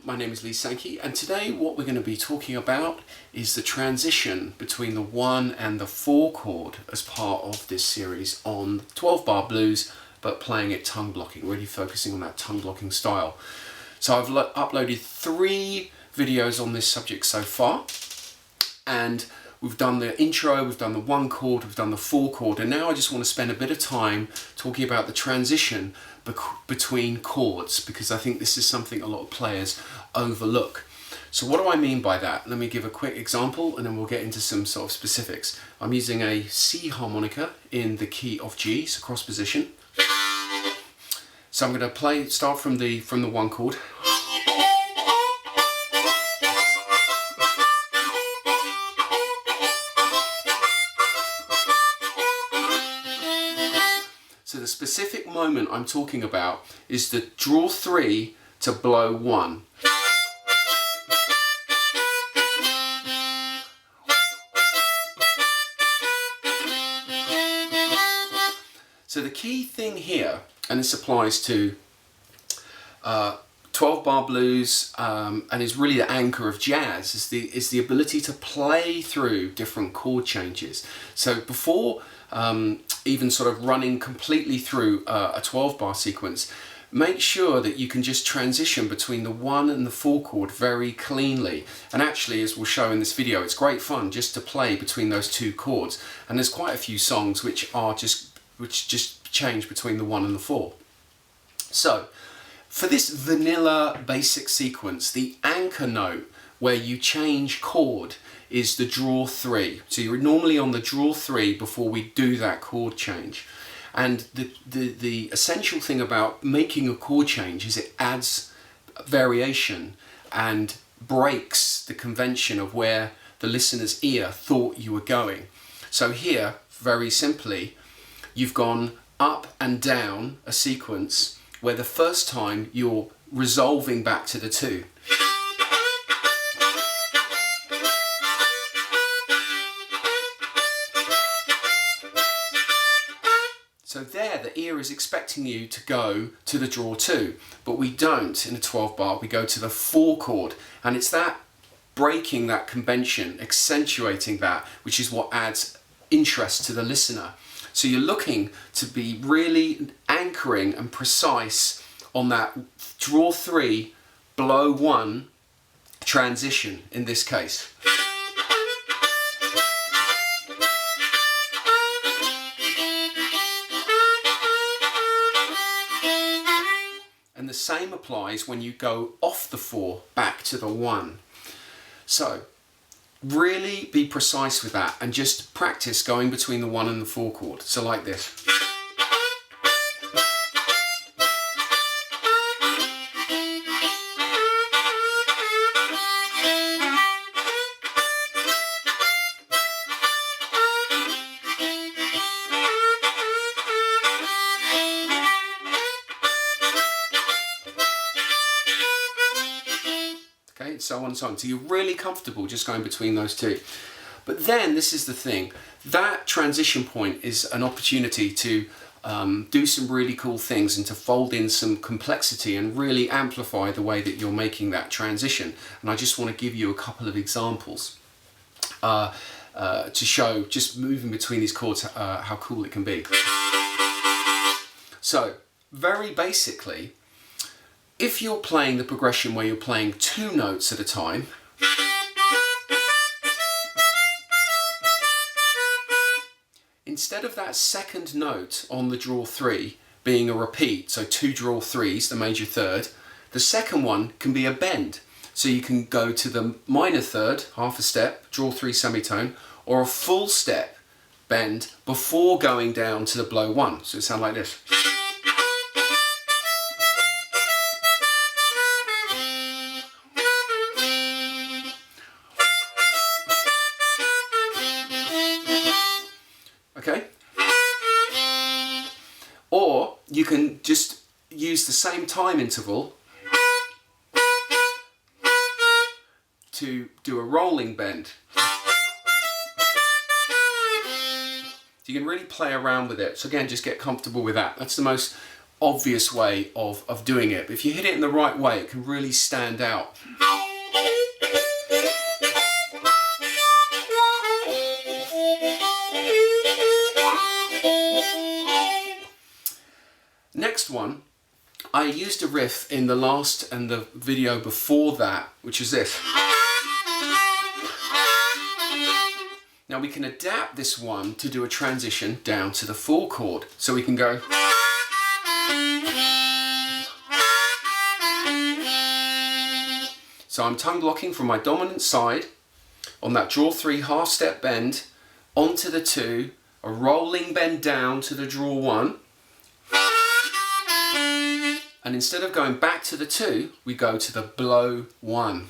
my name is Sankey, and today what we're going to be talking about is the transition between the 1 and the 4 chord as part of this series on 12-bar blues, but playing it tongue blocking, really focusing on that tongue blocking style. So I've uploaded 3 videos on this subject so far, and we've done the intro, we've done the 1 chord, we've done the 4 chord, and now I just want to spend a bit of time talking about the transition between chords, because I think this is something a lot of players overlook. So what do I mean by that? Let me give a quick example and then we'll get into some sort of specifics. I'm using a C harmonica in the key of G, so cross position. So I'm going to start from the 1 chord. So the specific moment I'm talking about is the draw 3 to blow 1. So the key thing here, and this applies to 12-bar blues and is really the anchor of jazz, is the ability to play through different chord changes. So before even sort of running completely through a 12-bar sequence, make sure that you can just transition between the 1 and the 4 chord very cleanly. And actually, as we'll show in this video, it's great fun just to play between those 2 chords. And there's quite a few songs which just change between the 1 and the 4. So for this vanilla basic sequence, the anchor note where you change chord is the draw 3. So you're normally on the draw 3 before we do that chord change. And the essential thing about making a chord change is it adds variation and breaks the convention of where the listener's ear thought you were going. So here, very simply, you've gone up and down a sequence where the first time you're resolving back to the 2. So there, the ear is expecting you to go to the draw 2, but we don't in a 12-bar, we go to the 4 chord, and it's that breaking that convention, accentuating that, which is what adds interest to the listener. So you're looking to be really anchoring and precise on that draw 3, blow 1 transition in this case. And the same applies when you go off the 4 back to the 1. So really be precise with that and just practice going between the 1 and the 4 chord. So like this. Okay, so on and so on. So you're really comfortable just going between those 2. But then this is the thing, that transition point is an opportunity to do some really cool things and to fold in some complexity and really amplify the way that you're making that transition. And I just want to give you a couple of examples to show just moving between these chords how cool it can be. So very basically, if you're playing the progression where you're playing 2 notes at a time, instead of that second note on the draw 3 being a repeat, so 2 draw 3s, the major third, the second one can be a bend. So you can go to the minor third, half a step, draw 3 semitone, or a full step bend before going down to the blow 1. So it sounds like this. Okay? Or you can just use the same time interval to do a rolling bend. You can really play around with it. So again, just get comfortable with that. That's the most obvious way of doing it. But if you hit it in the right way, it can really stand out. Next one, I used a riff in the last and the video before that, which is this. Now we can adapt this one to do a transition down to the 4 chord. So we can go. So I'm tongue blocking from my dominant side on that draw 3 half step bend onto the 2, a rolling bend down to the draw 1. And instead of going back to the 2, we go to the blow 1.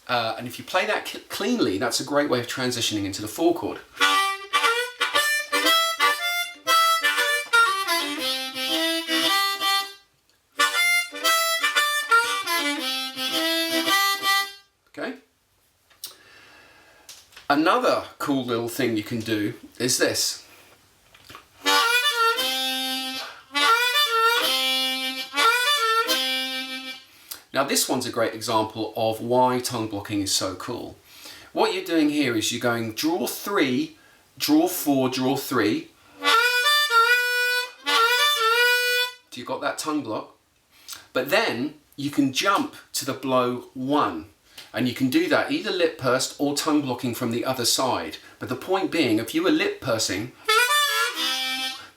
And if you play that cleanly, that's a great way of transitioning into the 4 chord. Okay. Another cool little thing you can do is this. Now this one's a great example of why tongue blocking is so cool. What you're doing here is you're going draw 3, draw 4, draw 3. So you've got that tongue block. But then you can jump to the blow 1. And you can do that either lip pursed or tongue blocking from the other side. But the point being, if you were lip pursing,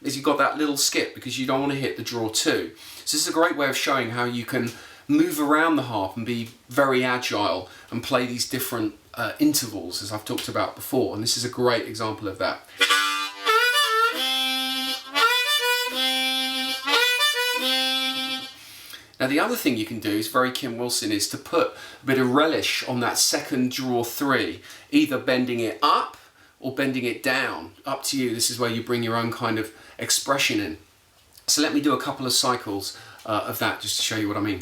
is you've got that little skip because you don't want to hit the draw 2. So this is a great way of showing how you can move around the harp and be very agile and play these different intervals, as I've talked about before, and this is a great example of that. Now the other thing you can do is very Kim Wilson, is to put a bit of relish on that second draw 3, either bending it up or bending it down, up to you. This is where you bring your own kind of expression in. So let me do a couple of cycles of that just to show you what I mean.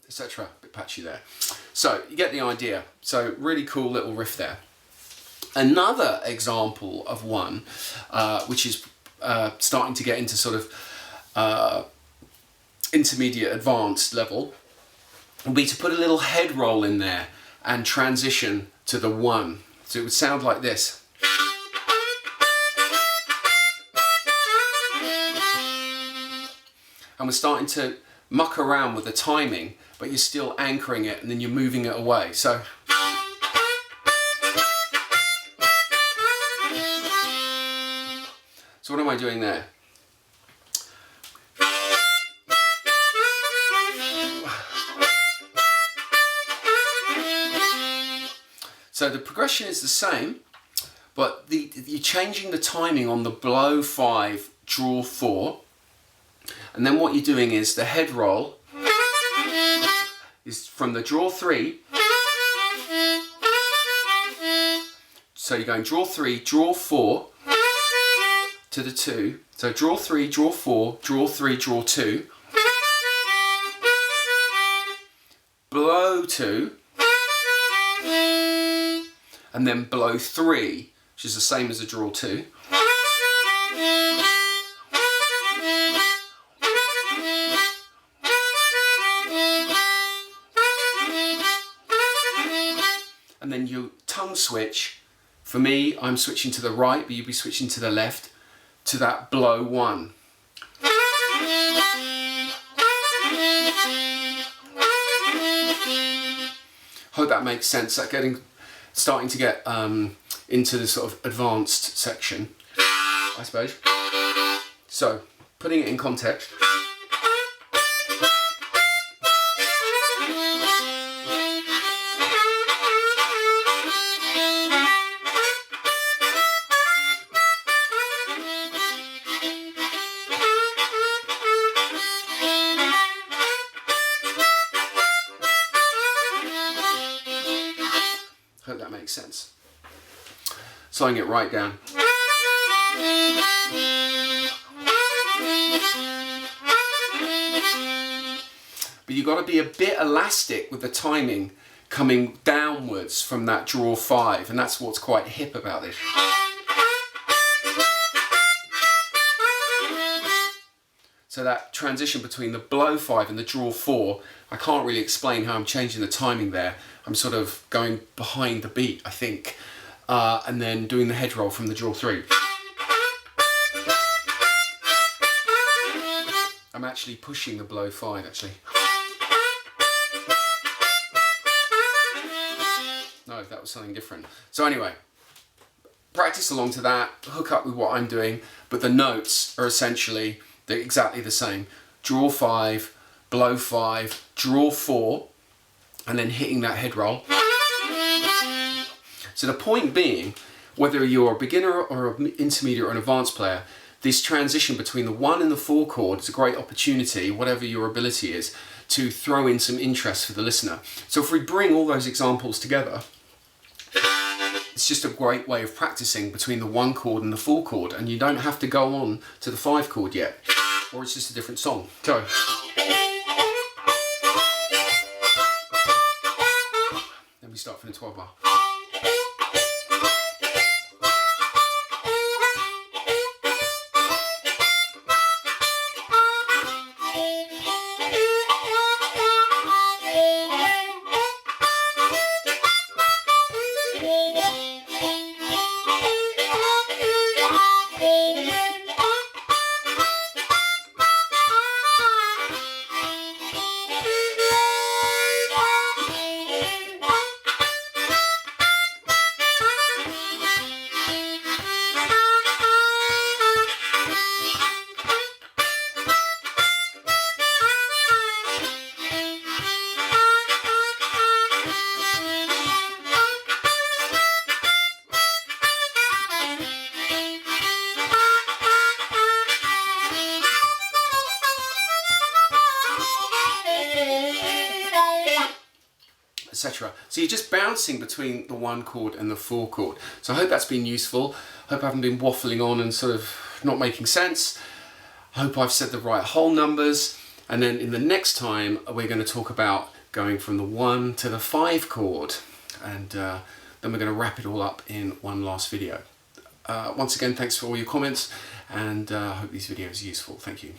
Etc. A bit patchy there. So you get the idea. So really cool little riff there. Another example of one which is starting to get into sort of intermediate advanced level would be to put a little head roll in there and transition to the 1. So it would sound like this. And we're starting to muck around with the timing, but you're still anchoring it and then you're moving it away. So what am I doing there? So the progression is the same, but you're changing the timing on the blow 5, draw 4, and then what you're doing is the head roll is from the draw 3. So you're going draw 3, draw 4 to the 2. So draw 3, draw 4, draw 3, draw 2. Blow 2. And then blow 3, which is the same as a draw 2. And then you tongue switch. For me, I'm switching to the right, but you'd be switching to the left, to that blow 1. Hope that makes sense. That starting to get into the sort of advanced section, I suppose. So, putting it in context. that makes sense. Slowing it right down. But you've got to be a bit elastic with the timing coming downwards from that draw 5, and that's what's quite hip about this. So that transition between the blow 5 and the draw 4, I can't really explain how I'm changing the timing there. I'm sort of going behind the beat, I think, and then doing the head roll from the draw 3. I'm actually pushing the blow 5, actually. No, that was something different. So anyway, practice along to that, hook up with what I'm doing, but the notes are essentially exactly the same. Draw 5, blow 5, draw 4, and then hitting that head roll. So the point being, whether you're a beginner or an intermediate or an advanced player, this transition between the 1 and the 4 chord is a great opportunity, whatever your ability is, to throw in some interest for the listener. So if we bring all those examples together, it's just a great way of practicing between the 1 chord and the 4 chord, and you don't have to go on to the 5 chord yet, or it's just a different song. Go. Then we start from the 12 bar. Etc. So you're just bouncing between the 1 chord and the 4 chord. So I hope that's been useful. I hope I haven't been waffling on and sort of not making sense. I hope I've said the right whole numbers. And then in the next time, we're going to talk about going from the 1 to the 5 chord. And then we're going to wrap it all up in one last video. Once again, thanks for all your comments, and I hope these videos are useful. Thank you.